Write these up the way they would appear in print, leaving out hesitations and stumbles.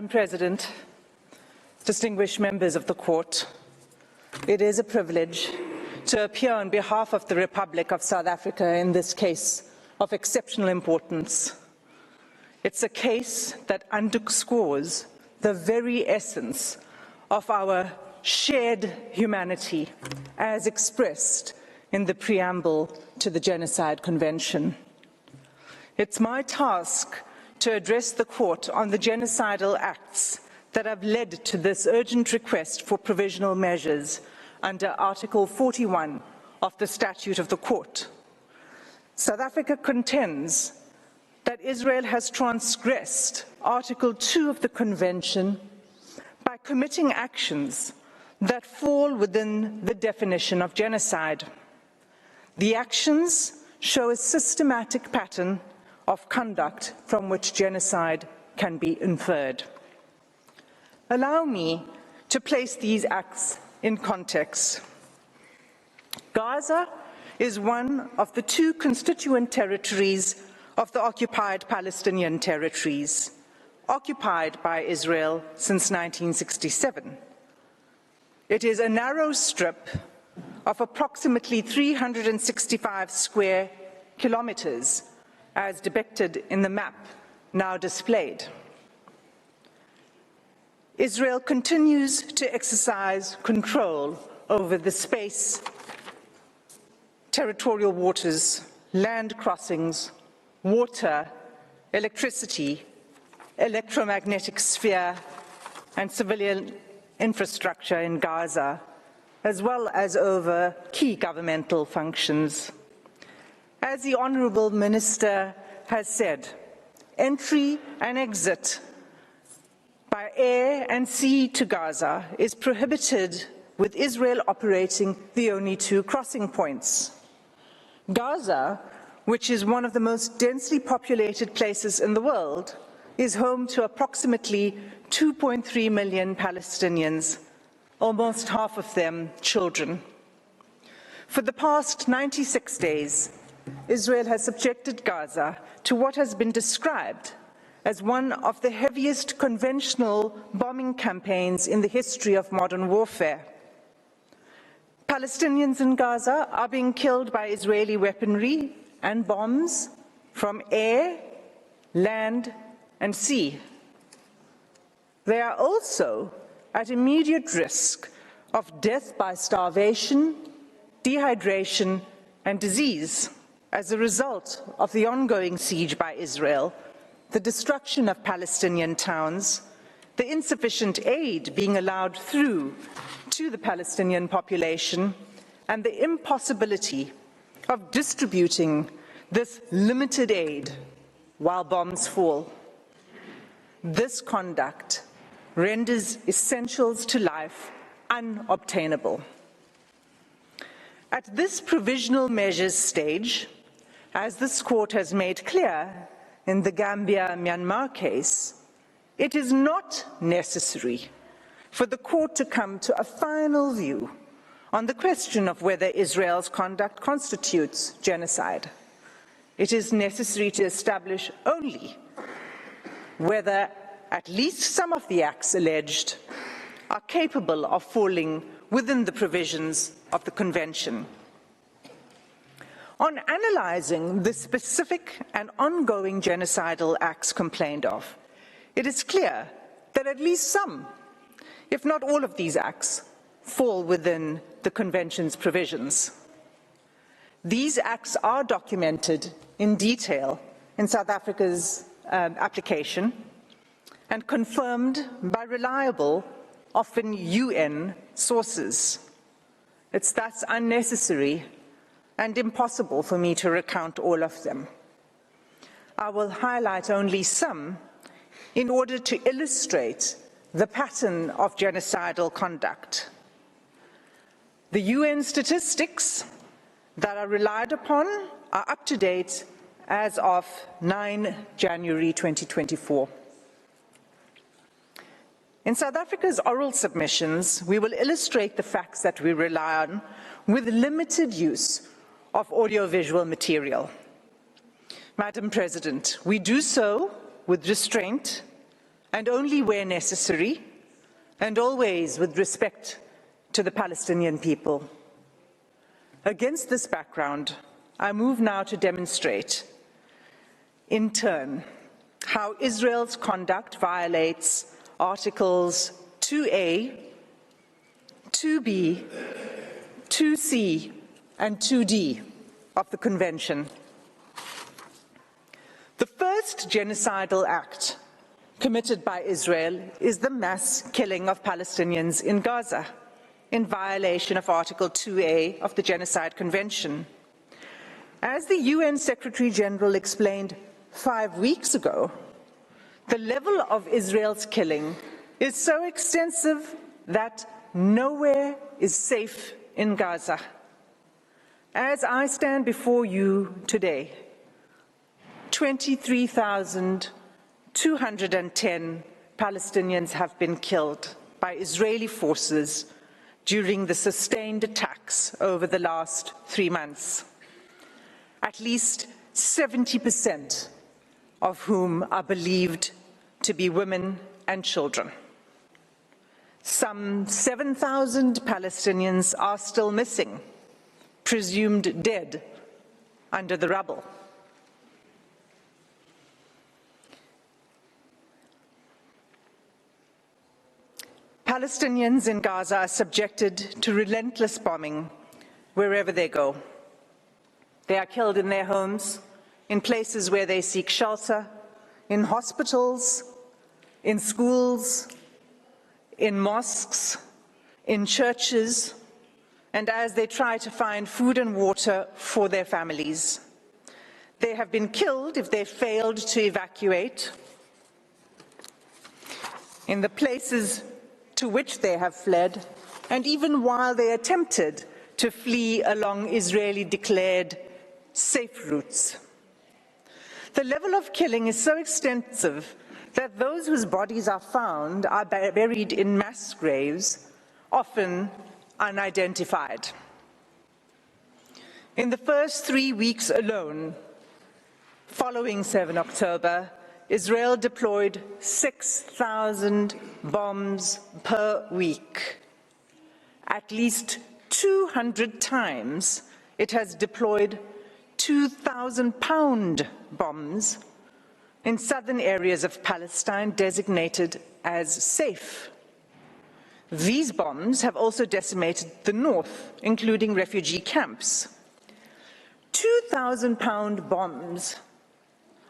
Madam President, distinguished members of the Court, it is a privilege to appear on behalf of the Republic of South Africa in this case of exceptional importance. It's a case that underscores the very essence of our shared humanity as expressed in the preamble to the Genocide Convention. It's my task to address the Court on the genocidal acts that have led to this urgent request for provisional measures under Article 41 of the Statute of the Court. South Africa contends that Israel has transgressed Article 2 of the Convention by committing actions that fall within the definition of genocide. The actions show a systematic pattern of conduct from which genocide can be inferred. Allow me to place these acts in context. Gaza is one of the two constituent territories of the occupied Palestinian territories, occupied by Israel since 1967. It is a narrow strip of approximately 365 square kilometers, as depicted in the map now displayed. Israel continues to exercise control over the space, territorial waters, land crossings, water, electricity, electromagnetic sphere, and civilian infrastructure in Gaza, as well as over key governmental functions. As the Honourable Minister has said, entry and exit by air and sea to Gaza is prohibited, with Israel operating the only two crossing points. Gaza, which is one of the most densely populated places in the world, is home to approximately 2.3 million Palestinians, almost half of them children. For the past 96 days, Israel has subjected Gaza to what has been described as one of the heaviest conventional bombing campaigns in the history of modern warfare. Palestinians in Gaza are being killed by Israeli weaponry and bombs from air, land, and sea. They are also at immediate risk of death by starvation, dehydration, and disease as a result of the ongoing siege by Israel, the destruction of Palestinian towns, the insufficient aid being allowed through to the Palestinian population, and the impossibility of distributing this limited aid while bombs fall. This conduct renders essentials to life unobtainable. At this provisional measures stage, as this Court has made clear in the Gambia-Myanmar case, it is not necessary for the Court to come to a final view on the question of whether Israel's conduct constitutes genocide. It is necessary to establish only whether at least some of the acts alleged are capable of falling within the provisions of the Convention. On analyzing the specific and ongoing genocidal acts complained of, it is clear that at least some, if not all of these acts, fall within the Convention's provisions. These acts are documented in detail in South Africa's application and confirmed by reliable, often UN sources. It's thus unnecessary and impossible for me to recount all of them. I will highlight only some in order to illustrate the pattern of genocidal conduct. The UN statistics that are relied upon are up to date as of 9 January 2024. In South Africa's oral submissions, we will illustrate the facts that we rely on with limited use of audiovisual material. Madam President, we do so with restraint and only where necessary, and always with respect to the Palestinian people. Against this background, I move now to demonstrate, in turn, how Israel's conduct violates Articles 2A, 2B, 2C, and 2D of the Convention. The first genocidal act committed by Israel is the mass killing of Palestinians in Gaza, in violation of Article 2A of the Genocide Convention. As the UN Secretary General explained 5 weeks ago, the level of Israel's killing is so extensive that nowhere is safe in Gaza. As I stand before you today, 23,210 Palestinians have been killed by Israeli forces during the sustained attacks over the last 3 months. At least 70% of whom are believed to be women and children. Some 7,000 Palestinians are still missing, presumed dead under the rubble. Palestinians in Gaza are subjected to relentless bombing wherever they go. They are killed in their homes, in places where they seek shelter, in hospitals, in schools, in mosques, in churches, and as they try to find food and water for their families. They have been killed if they failed to evacuate. In the places to which they have fled, and even while they attempted to flee along Israeli-declared safe routes. The level of killing is so extensive that those whose bodies are found are buried in mass graves, often unidentified. In the first 3 weeks alone, following 7 October, Israel deployed 6,000 bombs per week. At least 200 times it has deployed 2,000-pound bombs in southern areas of Palestine designated as safe. These bombs have also decimated the north, including refugee camps. 2,000-pound bombs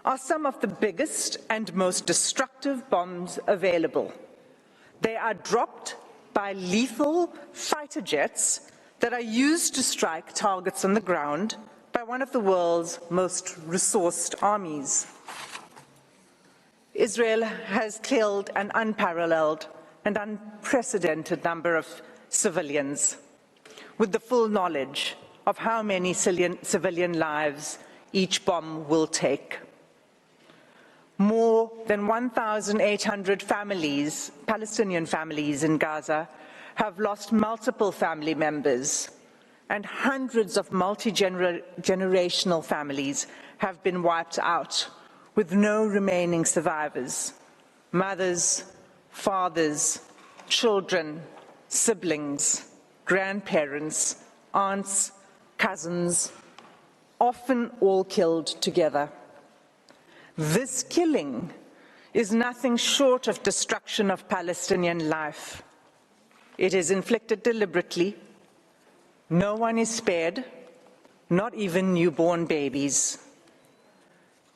are some of the biggest and most destructive bombs available. They are dropped by lethal fighter jets that are used to strike targets on the ground by one of the world's most resourced armies. Israel has killed an unparalleled and unprecedented number of civilians, with the full knowledge of how many civilian lives each bomb will take. More than 1,800 families, Palestinian families in Gaza, have lost multiple family members, and hundreds of multi-generational families have been wiped out, with no remaining survivors. Mothers, fathers, children, siblings, grandparents, aunts, cousins, often all killed together. This killing is nothing short of destruction of Palestinian life. It is inflicted deliberately. No one is spared, not even newborn babies.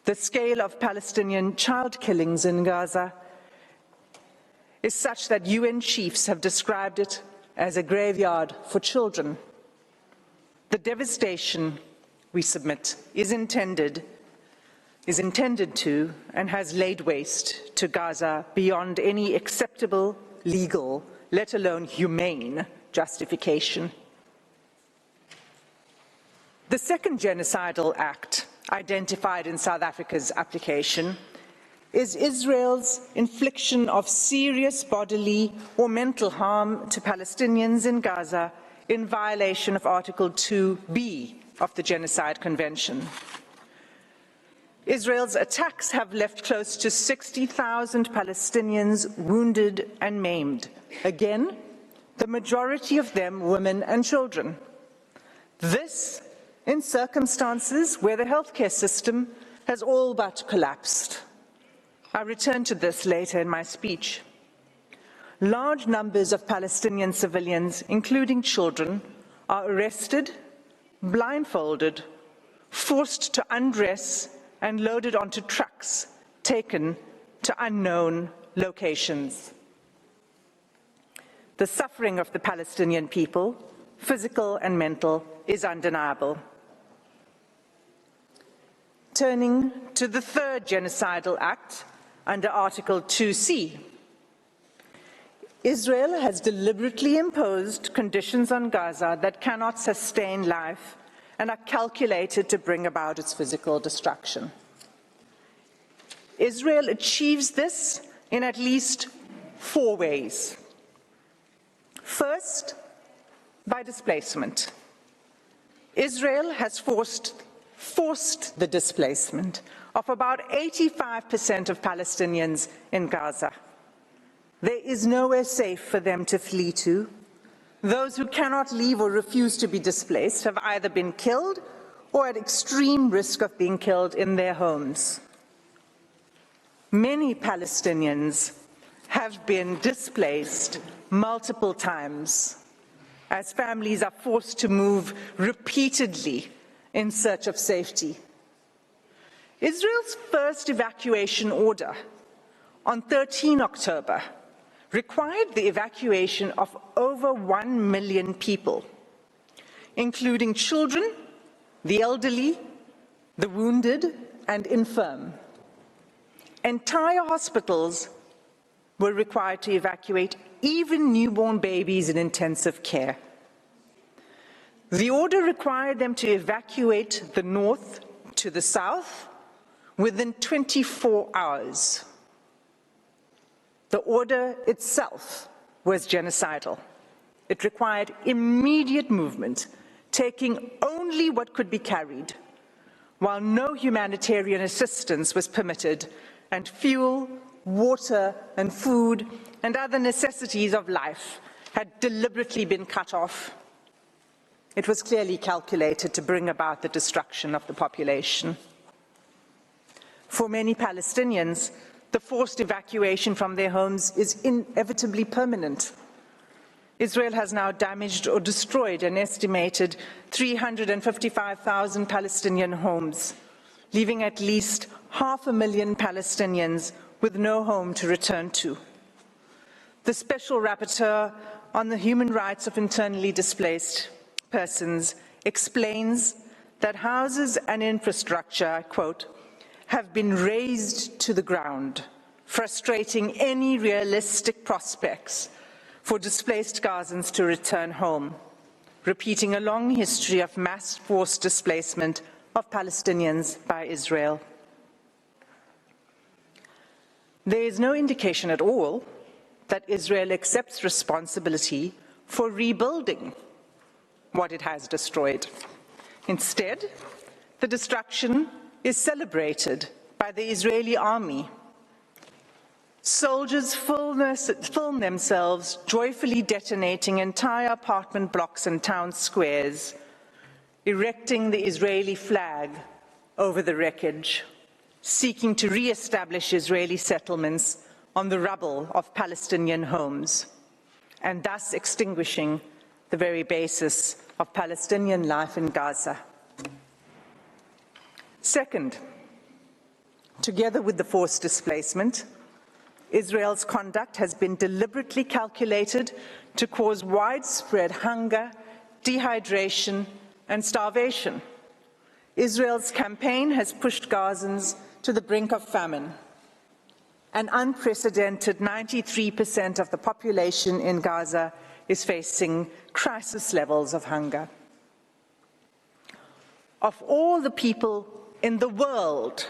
The scale of Palestinian child killings in Gaza is such that UN chiefs have described it as a graveyard for children. The devastation, we submit, is intended to and has laid waste to Gaza beyond any acceptable legal, let alone humane, justification. The second genocidal act identified in South Africa's application is Israel's infliction of serious bodily or mental harm to Palestinians in Gaza in violation of Article 2B of the Genocide Convention. Israel's attacks have left close to 60,000 Palestinians wounded and maimed. Again, the majority of them women and children. This in circumstances where the healthcare system has all but collapsed. I'll return to this later in my speech. Large numbers of Palestinian civilians, including children, are arrested, blindfolded, forced to undress and loaded onto trucks taken to unknown locations. The suffering of the Palestinian people, physical and mental, is undeniable. Turning to the third genocidal act under Article 2C. Israel has deliberately imposed conditions on Gaza that cannot sustain life and are calculated to bring about its physical destruction. Israel achieves this in at least 4 ways. First, by displacement. Israel has forced the displacement of about 85% of Palestinians in Gaza. There is nowhere safe for them to flee to. Those who cannot leave or refuse to be displaced have either been killed or at extreme risk of being killed in their homes. Many Palestinians have been displaced multiple times as families are forced to move repeatedly in search of safety. Israel's first evacuation order on 13 October required the evacuation of over 1 million people, including children, the elderly, the wounded, and infirm. Entire hospitals were required to evacuate, even newborn babies in intensive care. The order required them to evacuate the north to the south within 24 hours. The order itself was genocidal. It required immediate movement, taking only what could be carried, while no humanitarian assistance was permitted, and fuel, water, and food, and other necessities of life had deliberately been cut off. It was clearly calculated to bring about the destruction of the population. For many Palestinians, the forced evacuation from their homes is inevitably permanent. Israel has now damaged or destroyed an estimated 355,000 Palestinian homes, leaving at least 500,000 Palestinians with no home to return to. The Special Rapporteur on the Human Rights of Internally Displaced Persons explains that houses and infrastructure, I quote, have been razed to the ground, frustrating any realistic prospects for displaced Gazans to return home, repeating a long history of mass forced displacement of Palestinians by Israel. There is no indication at all that Israel accepts responsibility for rebuilding what it has destroyed. Instead, the destruction is celebrated by the Israeli army. Soldiers film themselves joyfully detonating entire apartment blocks and town squares, erecting the Israeli flag over the wreckage, seeking to re-establish Israeli settlements on the rubble of Palestinian homes, and thus extinguishing the very basis of Palestinian life in Gaza. Second, together with the forced displacement, Israel's conduct has been deliberately calculated to cause widespread hunger, dehydration, and starvation. Israel's campaign has pushed Gazans to the brink of famine. An unprecedented 93% of the population in Gaza is facing crisis levels of hunger. Of all the people in the world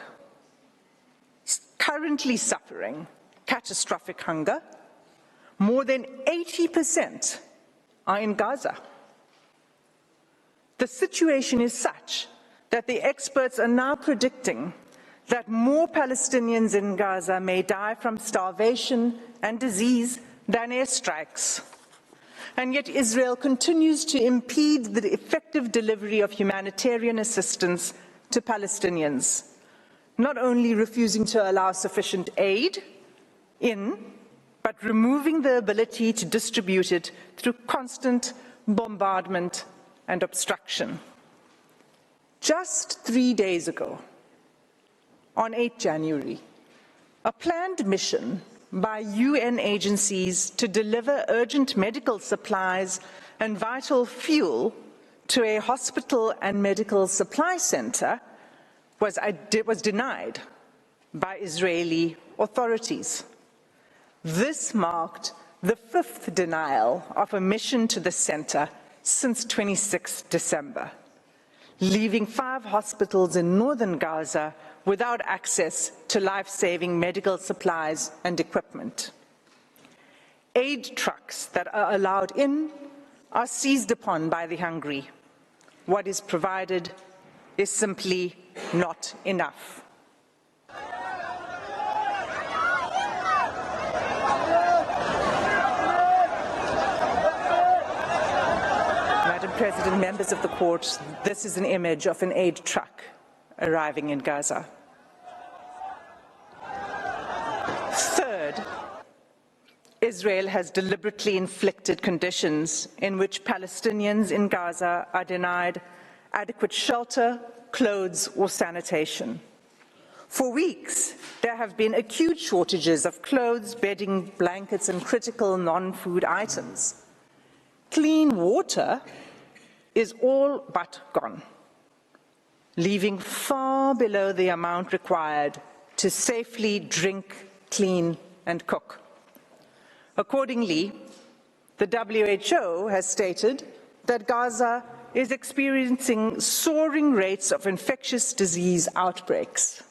currently suffering catastrophic hunger, more than 80% are in Gaza. The situation is such that the experts are now predicting that more Palestinians in Gaza may die from starvation and disease than airstrikes. And yet Israel continues to impede the effective delivery of humanitarian assistance to Palestinians, not only refusing to allow sufficient aid in, but removing the ability to distribute it through constant bombardment and obstruction. Just 3 days ago, on 8 January, a planned mission by UN agencies to deliver urgent medical supplies and vital fuel to a hospital and medical supply center was denied by Israeli authorities. This marked the 5th denial of a mission to the center since 26 December, leaving 5 hospitals in northern Gaza without access to life-saving medical supplies and equipment. Aid trucks that are allowed in are seized upon by the hungry. What is provided is simply not enough. Madam President, members of the court, this is an image of an aid truck arriving in Gaza. Third, Israel has deliberately inflicted conditions in which Palestinians in Gaza are denied adequate shelter, clothes, or sanitation. For weeks, there have been acute shortages of clothes, bedding, blankets, and critical non-food items. Clean water is all but gone, leaving far below the amount required to safely drink, clean, and cook. Accordingly, the WHO has stated that Gaza is experiencing soaring rates of infectious disease outbreaks.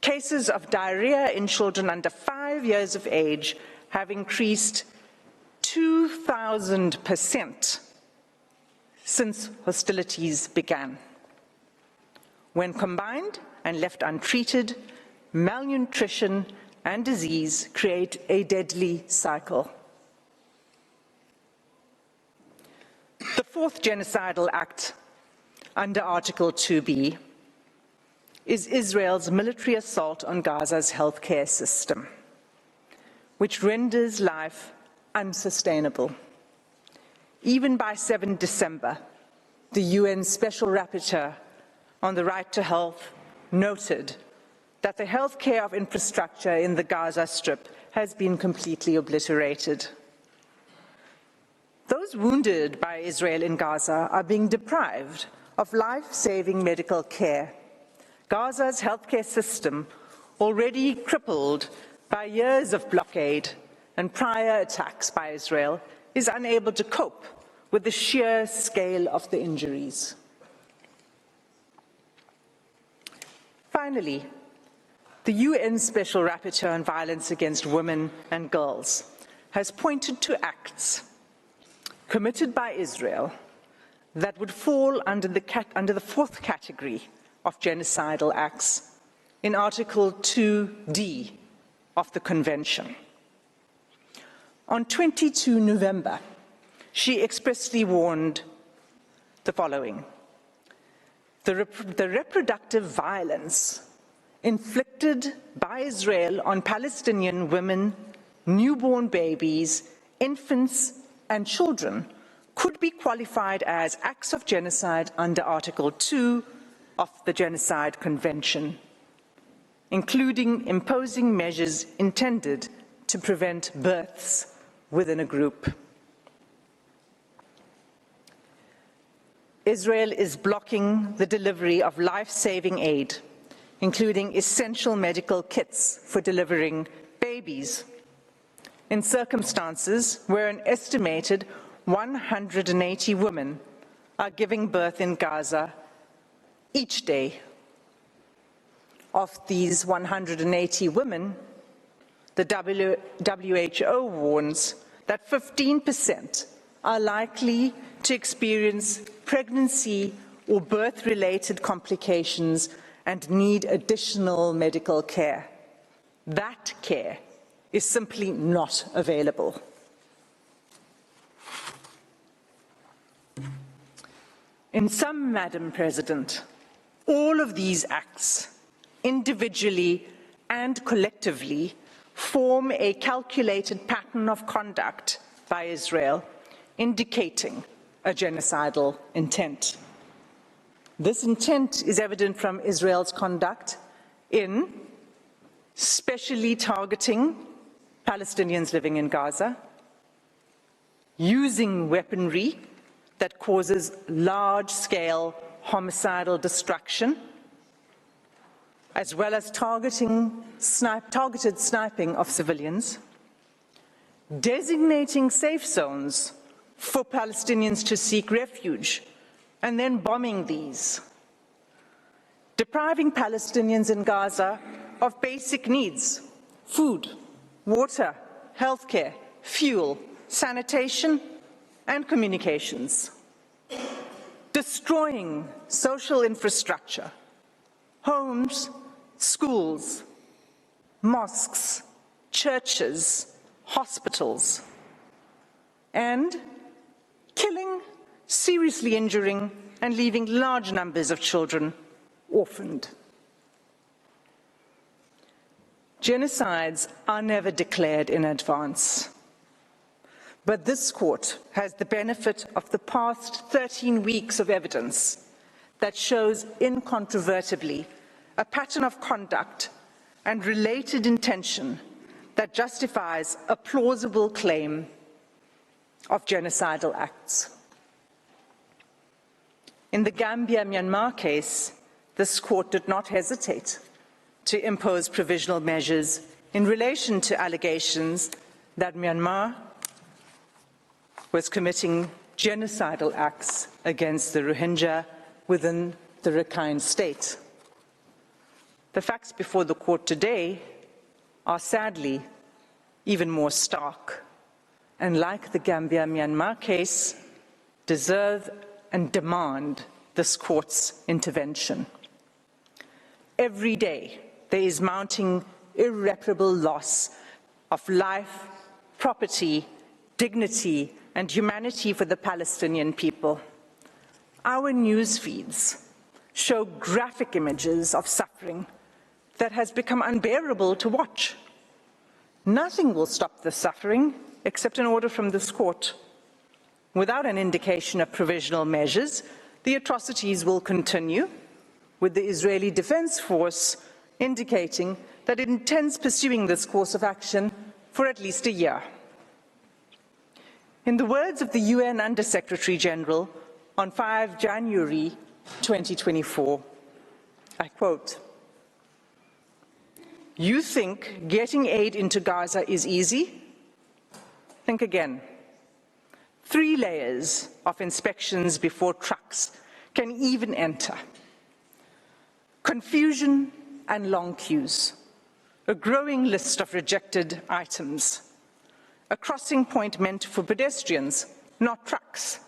Cases of diarrhea in children under 5 years of age have increased 2,000% since hostilities began. When combined and left untreated, malnutrition and disease create a deadly cycle. The 4th genocidal act under Article 2B is Israel's military assault on Gaza's healthcare system, which renders life unsustainable. Even by 7 December, the UN Special Rapporteur on the right to health noted that the healthcare of infrastructure in the Gaza Strip has been completely obliterated. Those wounded by Israel in Gaza are being deprived of life-saving medical care. Gaza's healthcare system, already crippled by years of blockade and prior attacks by Israel, is unable to cope with the sheer scale of the injuries. Finally, the UN Special Rapporteur on Violence Against Women and Girls has pointed to acts committed by Israel that would fall under the 4th category of genocidal acts in Article 2D of the Convention. On 22 November, she expressly warned the following: the reproductive violence inflicted by Israel on Palestinian women, newborn babies, infants, and children could be qualified as acts of genocide under Article 2 of the Genocide Convention, including imposing measures intended to prevent births within a group. Israel is blocking the delivery of life-saving aid, including essential medical kits for delivering babies, in circumstances where an estimated 180 women are giving birth in Gaza each day. Of these 180 women, the WHO warns that 15% are likely to experience pregnancy or birth-related complications and need additional medical care. That care is simply not available. In sum, Madam President, all of these acts, individually and collectively, form a calculated pattern of conduct by Israel, indicating a genocidal intent. This intent is evident from Israel's conduct in specially targeting Palestinians living in Gaza, using weaponry that causes large-scale homicidal destruction, as well as targeted sniping of civilians, designating safe zones for Palestinians to seek refuge, and then bombing these, depriving Palestinians in Gaza of basic needs: food, water, healthcare, fuel, sanitation, and communications, destroying social infrastructure, homes, schools, mosques, churches, hospitals, and killing, seriously injuring, and leaving large numbers of children orphaned. Genocides are never declared in advance. But this court has the benefit of the past 13 weeks of evidence that shows incontrovertibly a pattern of conduct and related intention that justifies a plausible claim of genocidal acts. In the Gambia-Myanmar case, this court did not hesitate to impose provisional measures in relation to allegations that Myanmar was committing genocidal acts against the Rohingya within the Rakhine state. The facts before the court today are sadly even more stark, and like the Gambia-Myanmar case, deserve and demand this court's intervention. Every day, there is mounting irreparable loss of life, property, dignity, and humanity for the Palestinian people. Our news feeds show graphic images of suffering that has become unbearable to watch. Nothing will stop the suffering except an order from this court. Without an indication of provisional measures, the atrocities will continue, with the Israeli Defense Force indicating that it intends pursuing this course of action for at least a year. In the words of the UN Under-Secretary General on 5 January 2024, I quote, "You think getting aid into Gaza is easy? Think again. 3 layers of inspections before trucks can even enter. Confusion and long queues. A growing list of rejected items. A crossing point meant for pedestrians, not trucks.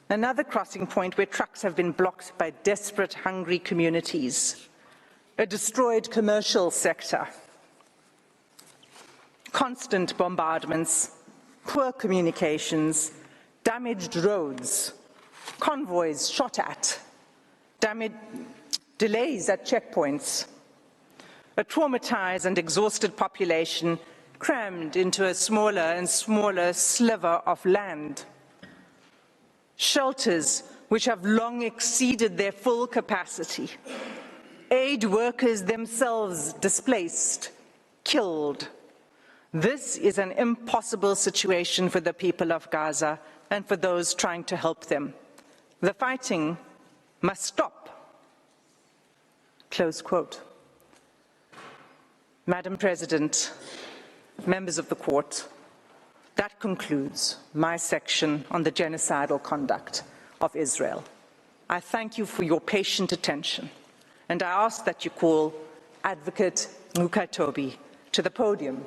Another crossing point where trucks have been blocked by desperate, hungry communities. A destroyed commercial sector. Constant bombardments, poor communications, damaged roads, convoys shot at, delays at checkpoints, a traumatized and exhausted population crammed into a smaller and smaller sliver of land, shelters which have long exceeded their full capacity, aid workers themselves displaced, killed. This is an impossible situation for the people of Gaza and for those trying to help them. The fighting must stop." Close quote. Madam President, members of the court, that concludes my section on the genocidal conduct of Israel. I thank you for your patient attention, and I ask that you call Advocate Mukatobi to the podium